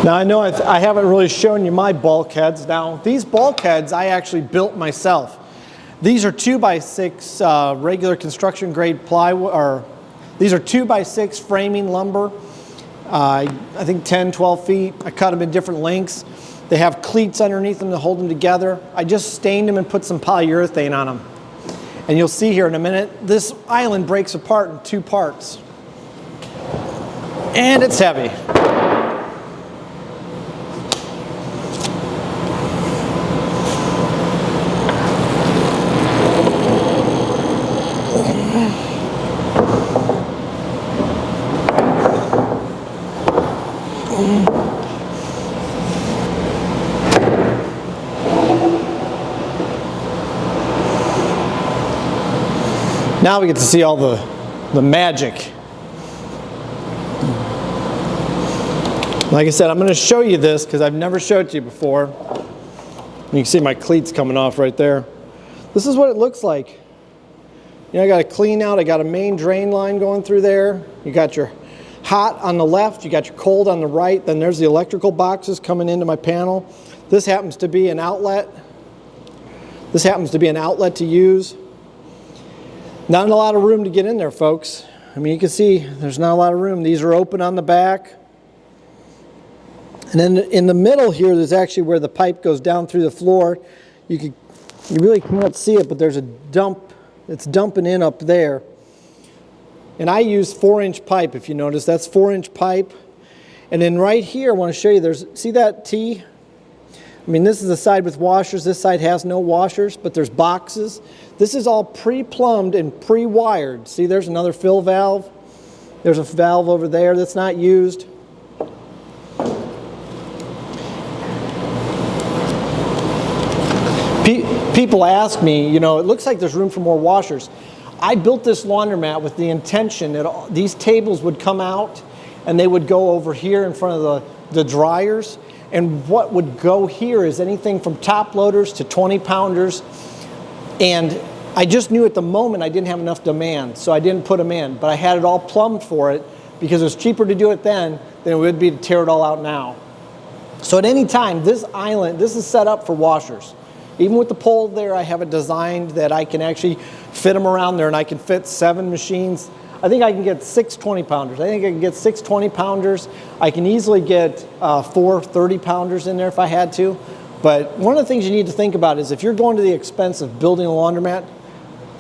Now I know I haven't really shown you my bulkheads. Now these bulkheads I actually built myself. These are 2x6 regular construction grade plywood, or these are 2x6 framing lumber. I think 10, 12 feet. I cut them in different lengths. They have cleats underneath them to hold them together. I just stained them and put some polyurethane on them. And you'll see here in a minute, this island breaks apart in 2 parts. And it's heavy. Now we get to see all the magic. Like I said, I'm going to show you this because I've never showed it to you before. You can see my cleats coming off right there. This is what it looks like. You know, I got a clean out, I got a main drain line going through there. You got your hot on the left, you got your cold on the right, then there's the electrical boxes coming into my panel. This happens to be an outlet. This happens to be an outlet to use. Not a lot of room to get in there, folks. I mean, you can see there's not a lot of room. These are open on the back. And then in the middle here, there's actually where the pipe goes down through the floor. You really can't see it, but there's a dump. It's dumping in up there. And I use 4-inch pipe, if you notice. That's 4-inch pipe. And then right here, I want to show you, see that T? I mean, this is the side with washers. This side has no washers, but there's boxes. This is all pre-plumbed and pre-wired. See, there's another fill valve. There's a valve over there that's not used. People ask me, you know, it looks like there's room for more washers. I built this laundromat with the intention that these tables would come out and they would go over here in front of the dryers. And what would go here is anything from top loaders to 20-pounders. And I just knew at the moment I didn't have enough demand, so I didn't put them in. But I had it all plumbed for it because it was cheaper to do it then than it would be to tear it all out now. So at any time, this island, this is set up for washers. Even with the pole there, I have it designed that I can actually fit them around there, and I can fit 7 machines. I think I can get 6 20-pounders. I think I can get 6 20-pounders. I can easily get 4 30-pounders in there if I had to. But one of the things you need to think about is if you're going to the expense of building a laundromat,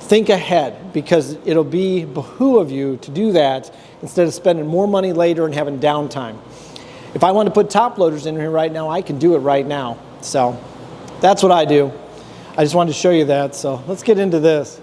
think ahead, because it'll behoove you to do that instead of spending more money later and having downtime. If I want to put top loaders in here right now, I can do it right now. So that's what I do. I just wanted to show you that. So let's get into this.